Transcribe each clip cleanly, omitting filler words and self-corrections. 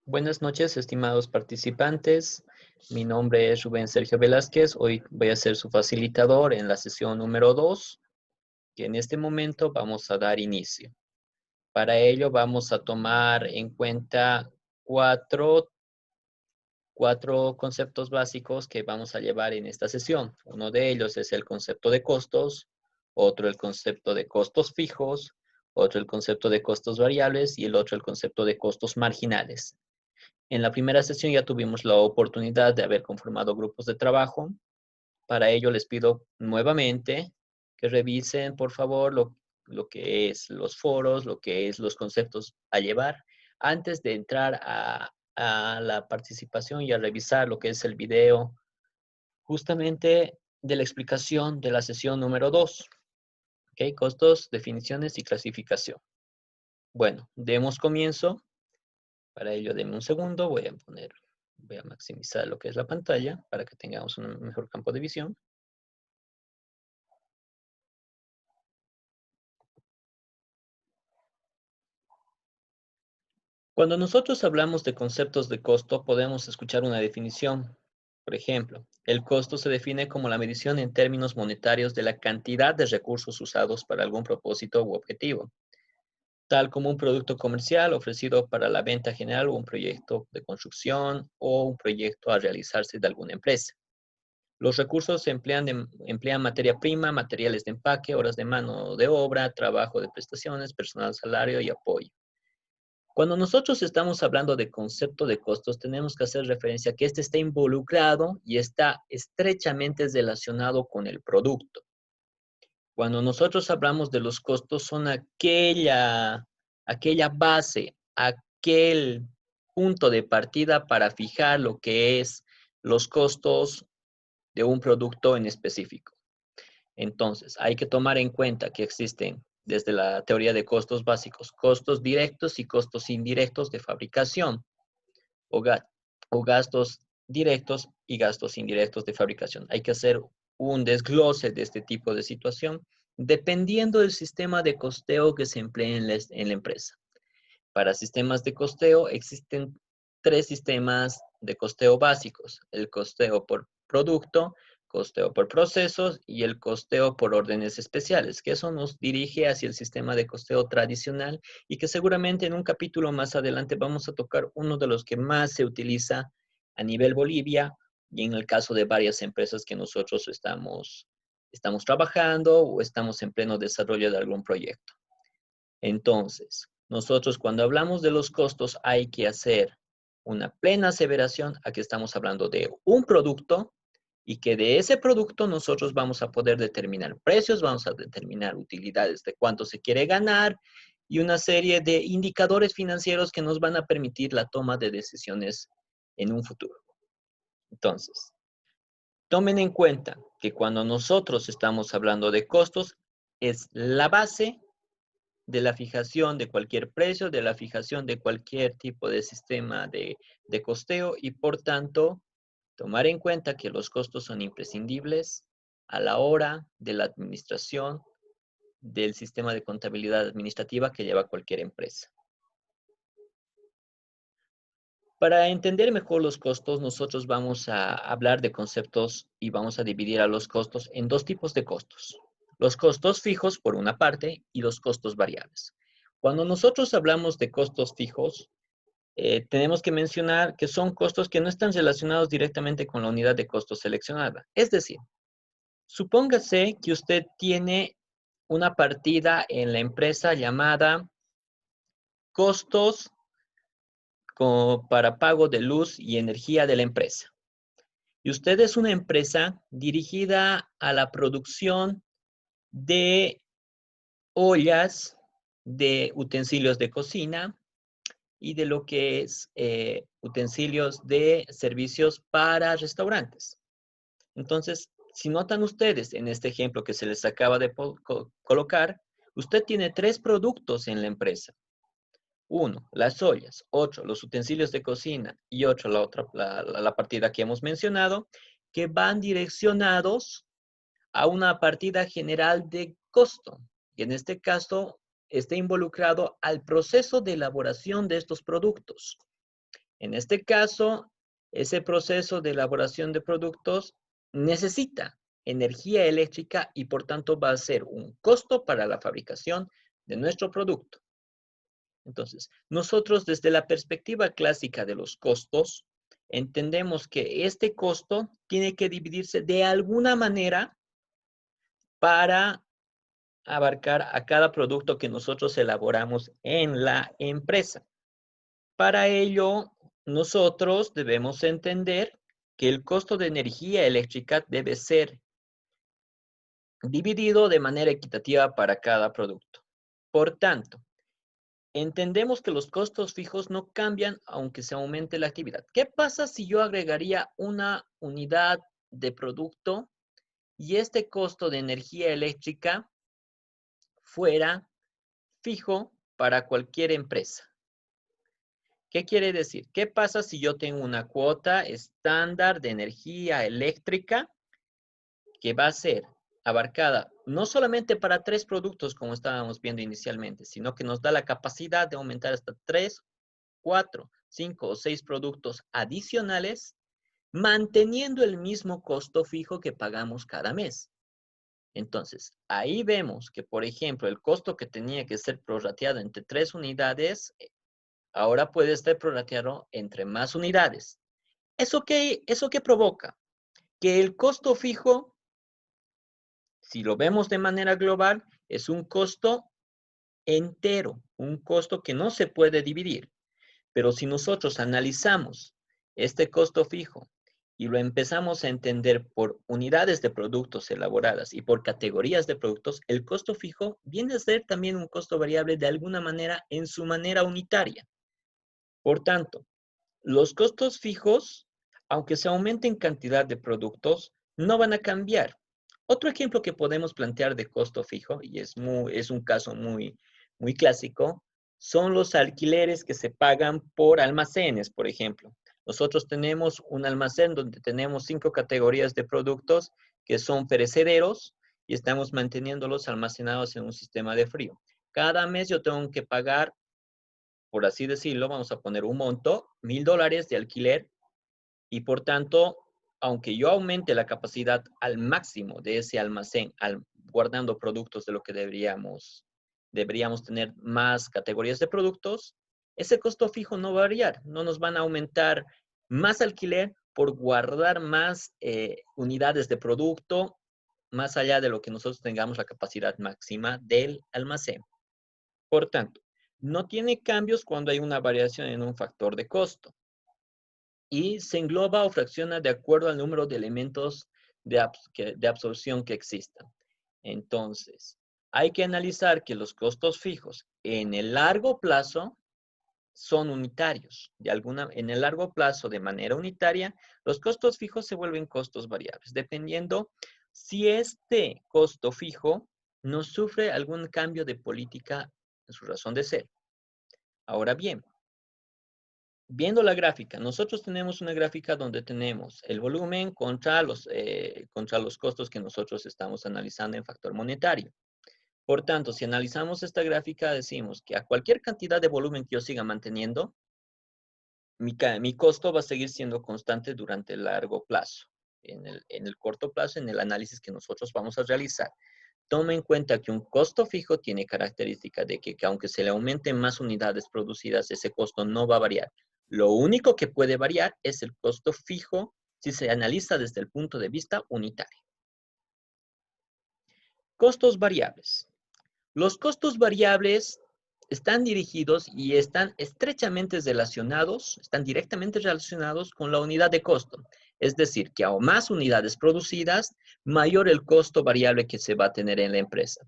Buenas noches, estimados participantes. Mi nombre es Rubén Sergio Velázquez. Hoy voy a ser su facilitador en la sesión número 2, que en este momento vamos a dar inicio. Para ello vamos a tomar en cuenta cuatro, cuatro conceptos básicos que vamos a llevar en esta sesión. Uno de ellos es el concepto de costos, otro el concepto de costos fijos, otro el concepto de costos variables y el otro el concepto de costos marginales. En la primera sesión ya tuvimos la oportunidad de haber conformado grupos de trabajo. Para ello les pido nuevamente que revisen, por favor, lo que es los foros, lo que es los conceptos a llevar, antes de entrar a la participación y a revisar lo que es el video, justamente de la explicación de la sesión número 2. ¿Ok? Costos, definiciones y clasificación. Bueno, demos comienzo. Para ello, denme un segundo, voy a maximizar lo que es la pantalla para que tengamos un mejor campo de visión. Cuando nosotros hablamos de conceptos de costo, podemos escuchar una definición. Por ejemplo, el costo se define como la medición en términos monetarios de la cantidad de recursos usados para algún propósito u objetivo, tal como un producto comercial ofrecido para la venta general o un proyecto de construcción o un proyecto a realizarse de alguna empresa. Los recursos emplean materia prima, materiales de empaque, horas de mano de obra, trabajo de prestaciones, personal, salario y apoyo. Cuando nosotros estamos hablando de concepto de costos, tenemos que hacer referencia a que este está involucrado y está estrechamente relacionado con el producto. Cuando nosotros hablamos de los costos, son aquella base, aquel punto de partida para fijar lo que es los costos de un producto en específico. Entonces, hay que tomar en cuenta que existen desde la teoría de costos básicos, costos directos y costos indirectos de fabricación o, o gastos directos y gastos indirectos de fabricación. Hay que hacer un desglose de este tipo de situación dependiendo del sistema de costeo que se emplee en la empresa. Para sistemas de costeo existen tres sistemas de costeo básicos: el costeo por producto, costeo por procesos y el costeo por órdenes especiales, que eso nos dirige hacia el sistema de costeo tradicional y que seguramente en un capítulo más adelante vamos a tocar uno de los que más se utiliza a nivel Bolivia y en el caso de varias empresas que nosotros estamos trabajando o estamos en pleno desarrollo de algún proyecto. Entonces, nosotros cuando hablamos de los costos hay que hacer una plena aseveración a que estamos hablando de un producto y que de ese producto nosotros vamos a poder determinar precios, vamos a determinar utilidades de cuánto se quiere ganar y una serie de indicadores financieros que nos van a permitir la toma de decisiones en un futuro. Entonces, tomen en cuenta que cuando nosotros estamos hablando de costos, es la base de la fijación de cualquier precio, de la fijación de cualquier tipo de sistema de costeo y por tanto tomar en cuenta que los costos son imprescindibles a la hora de la administración del sistema de contabilidad administrativa que lleva cualquier empresa. Para entender mejor los costos, nosotros vamos a hablar de conceptos y vamos a dividir a los costos en dos tipos de costos. Los costos fijos, por una parte, y los costos variables. Cuando nosotros hablamos de costos fijos, tenemos que mencionar que son costos que no están relacionados directamente con la unidad de costos seleccionada. Es decir, supóngase que usted tiene una partida en la empresa llamada costos para pago de luz y energía de la empresa. Y usted es una empresa dirigida a la producción de ollas, de utensilios de cocina y de lo que es utensilios de servicios para restaurantes. Entonces, si notan ustedes en este ejemplo que se les acaba de colocar, usted tiene tres productos en la empresa. Uno, las ollas; otro, los utensilios de cocina; y otro, la partida que hemos mencionado, que van direccionados a una partida general de costo. Y en este caso, está involucrado al proceso de elaboración de estos productos. En este caso, ese proceso de elaboración de productos necesita energía eléctrica y por tanto va a ser un costo para la fabricación de nuestro producto. Entonces, nosotros desde la perspectiva clásica de los costos, entendemos que este costo tiene que dividirse de alguna manera para abarcar a cada producto que nosotros elaboramos en la empresa. Para ello, nosotros debemos entender que el costo de energía eléctrica debe ser dividido de manera equitativa para cada producto. Por tanto, entendemos que los costos fijos no cambian aunque se aumente la actividad. ¿Qué pasa si yo agregaría una unidad de producto y este costo de energía eléctrica fuera fijo para cualquier empresa? ¿Qué quiere decir? ¿Qué pasa si yo tengo una cuota estándar de energía eléctrica que va a ser abarcada no solamente para 3 productos como estábamos viendo inicialmente, sino que nos da la capacidad de aumentar hasta 3, 4, 5 o 6 productos adicionales, manteniendo el mismo costo fijo que pagamos cada mes? Entonces, ahí vemos que, por ejemplo, el costo que tenía que ser prorrateado entre 3 unidades, ahora puede estar prorrateado entre más unidades. ¿Eso qué provoca? Que el costo fijo, si lo vemos de manera global, es un costo entero, un costo que no se puede dividir. Pero si nosotros analizamos este costo fijo y lo empezamos a entender por unidades de productos elaboradas y por categorías de productos, el costo fijo viene a ser también un costo variable de alguna manera en su manera unitaria. Por tanto, los costos fijos, aunque se aumenten cantidad de productos, no van a cambiar. Otro ejemplo que podemos plantear de costo fijo, y es un caso muy clásico, son los alquileres que se pagan por almacenes, por ejemplo. Nosotros tenemos un almacén donde tenemos 5 categorías de productos que son perecederos y estamos manteniéndolos almacenados en un sistema de frío. Cada mes yo tengo que pagar, por así decirlo, vamos a poner un monto, $1,000 de alquiler, y por tanto, aunque yo aumente la capacidad al máximo de ese almacén, guardando productos de lo que deberíamos tener más categorías de productos, ese costo fijo no va a variar. No nos van a aumentar más alquiler por guardar más unidades de producto, más allá de lo que nosotros tengamos la capacidad máxima del almacén. Por tanto, no tiene cambios cuando hay una variación en un factor de costo y se engloba o fracciona de acuerdo al número de elementos de absorción que existan. Entonces, hay que analizar que los costos fijos en el largo plazo son unitarios. En el largo plazo, de manera unitaria, los costos fijos se vuelven costos variables, dependiendo si este costo fijo no sufre algún cambio de política en su razón de ser. Ahora bien, viendo la gráfica, nosotros tenemos una gráfica donde tenemos el volumen contra los costos que nosotros estamos analizando en factor monetario. Por tanto, si analizamos esta gráfica, decimos que a cualquier cantidad de volumen que yo siga manteniendo, mi costo va a seguir siendo constante durante el largo plazo. En el corto plazo, en el análisis que nosotros vamos a realizar, toma en cuenta que un costo fijo tiene característica de que aunque se le aumenten más unidades producidas, ese costo no va a variar. Lo único que puede variar es el costo fijo si se analiza desde el punto de vista unitario. Costos variables. Los costos variables están dirigidos y están estrechamente relacionados, están directamente relacionados con la unidad de costo. Es decir, que a más unidades producidas, mayor el costo variable que se va a tener en la empresa.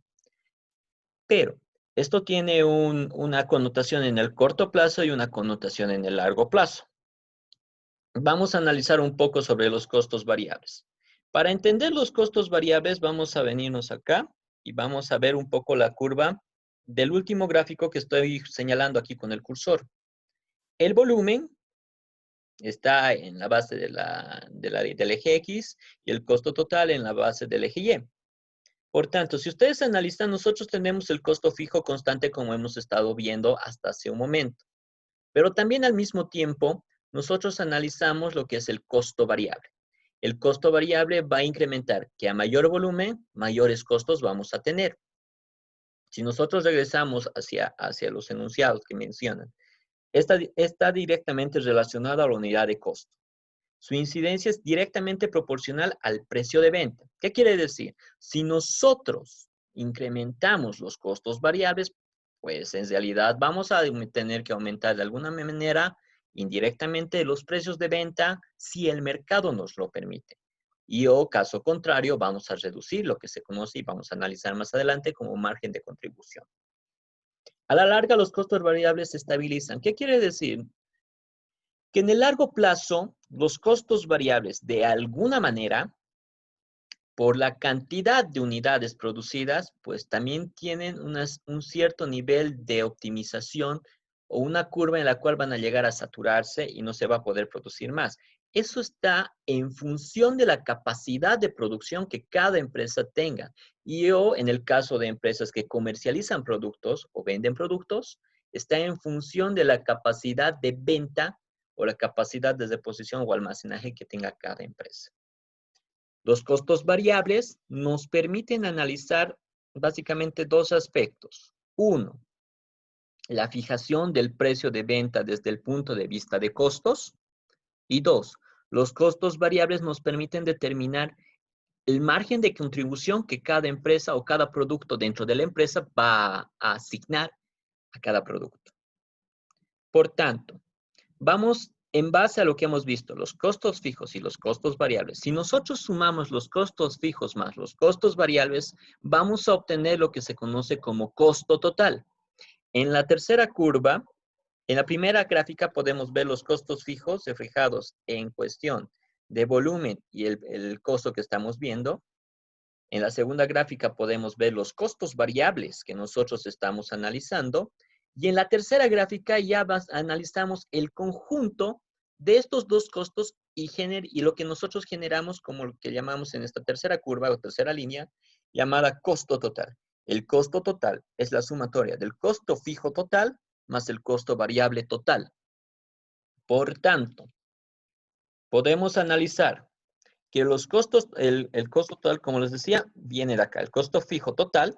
Pero esto tiene una connotación en el corto plazo y una connotación en el largo plazo. Vamos a analizar un poco sobre los costos variables. Para entender los costos variables, vamos a venirnos acá y vamos a ver un poco la curva del último gráfico que estoy señalando aquí con el cursor. El volumen está en la base del eje X y el costo total en la base del eje Y. Por tanto, si ustedes analizan, nosotros tenemos el costo fijo constante como hemos estado viendo hasta hace un momento. Pero también al mismo tiempo nosotros analizamos lo que es el costo variable. El costo variable va a incrementar que a mayor volumen, mayores costos vamos a tener. Si nosotros regresamos hacia los enunciados que mencionan, está directamente relacionada a la unidad de costo. Su incidencia es directamente proporcional al precio de venta. ¿Qué quiere decir? Si nosotros incrementamos los costos variables, pues en realidad vamos a tener que aumentar de alguna manera indirectamente los precios de venta si el mercado nos lo permite. Y o caso contrario, vamos a reducir lo que se conoce y vamos a analizar más adelante como margen de contribución. A la larga, los costos variables se estabilizan. ¿Qué quiere decir? Que en el largo plazo, los costos variables, de alguna manera, por la cantidad de unidades producidas, pues también tienen un cierto nivel de optimización o una curva en la cual van a llegar a saturarse y no se va a poder producir más. Eso está en función de la capacidad de producción que cada empresa tenga. Y o en el caso de empresas que comercializan productos o venden productos, está en función de la capacidad de venta o la capacidad de deposición o almacenaje que tenga cada empresa. Los costos variables nos permiten analizar básicamente dos aspectos. Uno, la fijación del precio de venta desde el punto de vista de costos. Y dos, los costos variables nos permiten determinar el margen de contribución que cada empresa o cada producto dentro de la empresa va a asignar a cada producto. Por tanto, vamos en base a lo que hemos visto, los costos fijos y los costos variables. Si nosotros sumamos los costos fijos más los costos variables, vamos a obtener lo que se conoce como costo total. En la tercera curva, en la primera gráfica podemos ver los costos fijos reflejados en cuestión de volumen y el costo que estamos viendo. En la segunda gráfica podemos ver los costos variables que nosotros estamos analizando. Y en la tercera gráfica ya analizamos el conjunto de estos dos costos y lo que nosotros generamos como lo que llamamos en esta tercera curva o tercera línea, llamada costo total. El costo total es la sumatoria del costo fijo total más el costo variable total. Por tanto, podemos analizar que los costos, el costo total, como les decía, viene de acá. El costo fijo total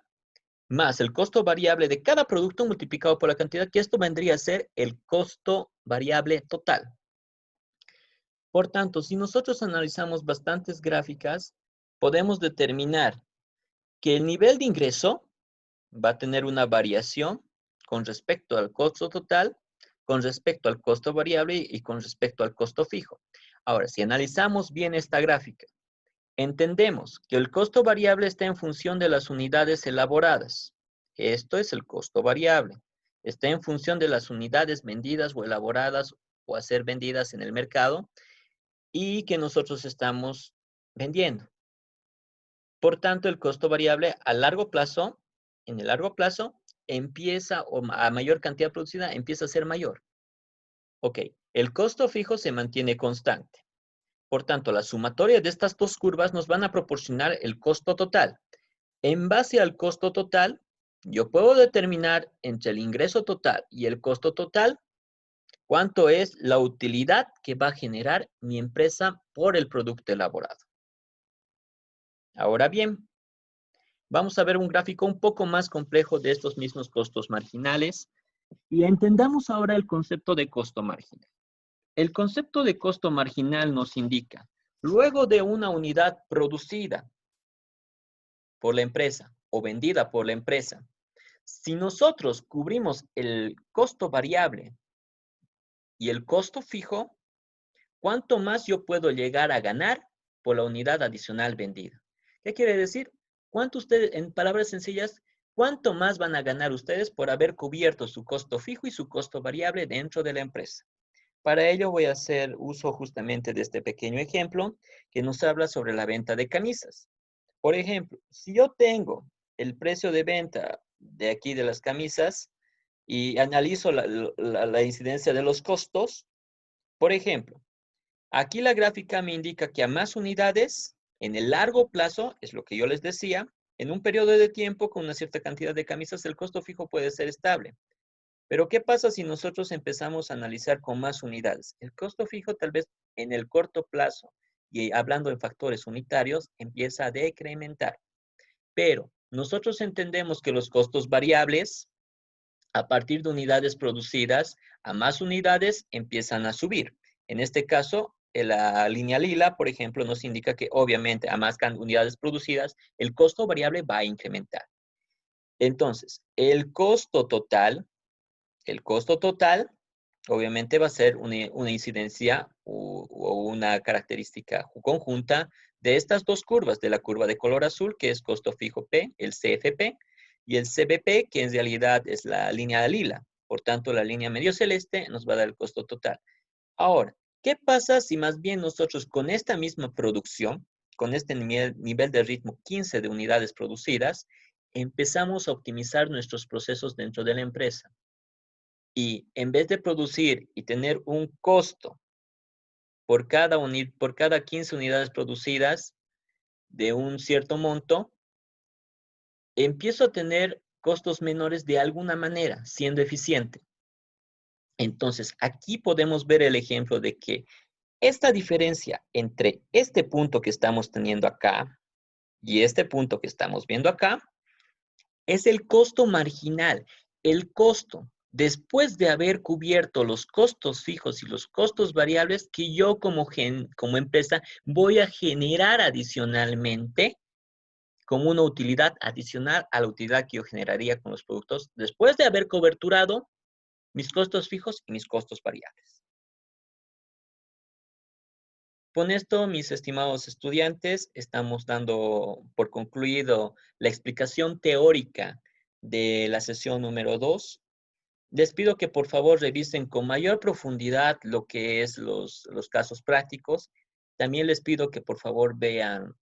más el costo variable de cada producto multiplicado por la cantidad, que esto vendría a ser el costo variable total. Por tanto, si nosotros analizamos bastantes gráficas, podemos determinar que el nivel de ingreso va a tener una variación con respecto al costo total, con respecto al costo variable y con respecto al costo fijo. Ahora, si analizamos bien esta gráfica, entendemos que el costo variable está en función de las unidades elaboradas. Esto es el costo variable. Está en función de las unidades vendidas o elaboradas o a ser vendidas en el mercado y que nosotros estamos vendiendo. Por tanto, el costo variable a largo plazo, en el largo plazo, empieza, o a mayor cantidad producida, empieza a ser mayor. Ok, el costo fijo se mantiene constante. Por tanto, la sumatoria de estas dos curvas nos van a proporcionar el costo total. En base al costo total, yo puedo determinar entre el ingreso total y el costo total cuánto es la utilidad que va a generar mi empresa por el producto elaborado. Ahora bien, vamos a ver un gráfico un poco más complejo de estos mismos costos marginales y entendamos ahora el concepto de costo marginal. El concepto de costo marginal nos indica, luego de una unidad producida por la empresa o vendida por la empresa, si nosotros cubrimos el costo variable y el costo fijo, ¿cuánto más yo puedo llegar a ganar por la unidad adicional vendida? ¿Qué quiere decir? ¿Cuánto ustedes, en palabras sencillas, cuánto más van a ganar ustedes por haber cubierto su costo fijo y su costo variable dentro de la empresa? Para ello voy a hacer uso justamente de este pequeño ejemplo que nos habla sobre la venta de camisas. Por ejemplo, si yo tengo el precio de venta de aquí de las camisas y analizo la incidencia de los costos, por ejemplo, aquí la gráfica me indica que a más unidades, en el largo plazo, es lo que yo les decía, en un periodo de tiempo con una cierta cantidad de camisas, el costo fijo puede ser estable. Pero ¿qué pasa si nosotros empezamos a analizar con más unidades? El costo fijo tal vez en el corto plazo, y hablando en factores unitarios, empieza a decrementar. Pero nosotros entendemos que los costos variables, a partir de unidades producidas, a más unidades empiezan a subir. En este caso, la línea lila, por ejemplo, nos indica que obviamente a más unidades producidas, el costo variable va a incrementar. Entonces, el costo total, obviamente va a ser una incidencia o una característica conjunta de estas dos curvas, de la curva de color azul, que es costo fijo P, el CFP, y el CBP, que en realidad es la línea lila. Por tanto, la línea medio celeste nos va a dar el costo total. Ahora, ¿qué pasa si más bien nosotros con esta misma producción, con este nivel de ritmo 15 de unidades producidas, empezamos a optimizar nuestros procesos dentro de la empresa? Y en vez de producir y tener un costo por cada 15 unidades producidas de un cierto monto, empiezo a tener costos menores de alguna manera, siendo eficiente. Entonces, aquí podemos ver el ejemplo de que esta diferencia entre este punto que estamos teniendo acá y este punto que estamos viendo acá es el costo marginal. El costo después de haber cubierto los costos fijos y los costos variables que yo como empresa voy a generar adicionalmente como una utilidad adicional a la utilidad que yo generaría con los productos después de haber coberturado mis costos fijos y mis costos variables. Con esto, mis estimados estudiantes, estamos dando por concluido la explicación teórica de la sesión número 2. Les pido que por favor revisen con mayor profundidad lo que es los casos prácticos. También les pido que por favor vean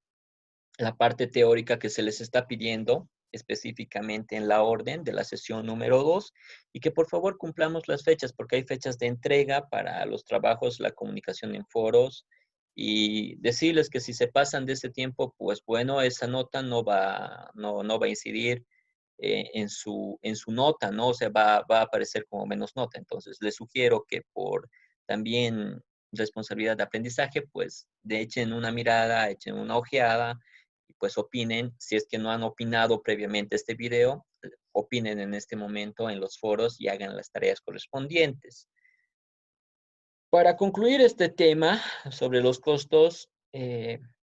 la parte teórica que se les está pidiendo específicamente en la orden de la sesión número 2 y que por favor cumplamos las fechas porque hay fechas de entrega para los trabajos, la comunicación en foros y decirles que si se pasan de ese tiempo, pues bueno, esa nota no va a incidir en su nota, ¿no? O sea, va a aparecer como menos nota. Entonces, les sugiero que por también responsabilidad de aprendizaje, pues de echen una mirada, echen una ojeada y pues opinen. Si es que no han opinado previamente este video, opinen en este momento en los foros y hagan las tareas correspondientes. Para concluir este tema sobre los costos,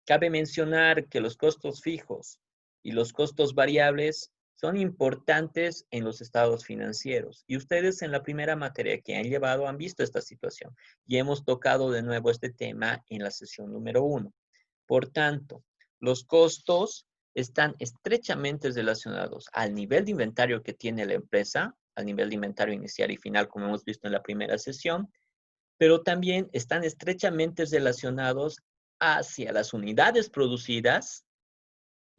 cabe mencionar que los costos fijos y los costos variables son importantes en los estados financieros. Y ustedes en la primera materia que han llevado han visto esta situación. Y hemos tocado de nuevo este tema en la sesión número 1. Por tanto, los costos están estrechamente relacionados al nivel de inventario que tiene la empresa, al nivel de inventario inicial y final, como hemos visto en la primera sesión, pero también están estrechamente relacionados hacia las unidades producidas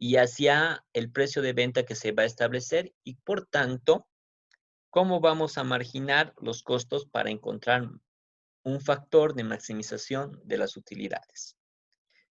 y hacia el precio de venta que se va a establecer y, por tanto, cómo vamos a marginar los costos para encontrar un factor de maximización de las utilidades.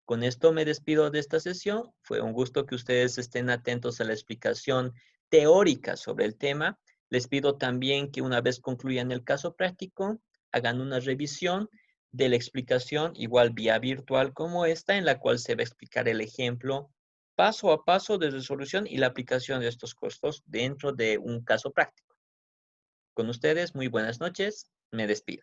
Con esto me despido de esta sesión. Fue un gusto que ustedes estén atentos a la explicación teórica sobre el tema. Les pido también que una vez concluyan el caso práctico, hagan una revisión de la explicación, igual vía virtual como esta, en la cual se va a explicar el ejemplo paso a paso de resolución y la aplicación de estos costos dentro de un caso práctico. Con ustedes, muy buenas noches. Me despido.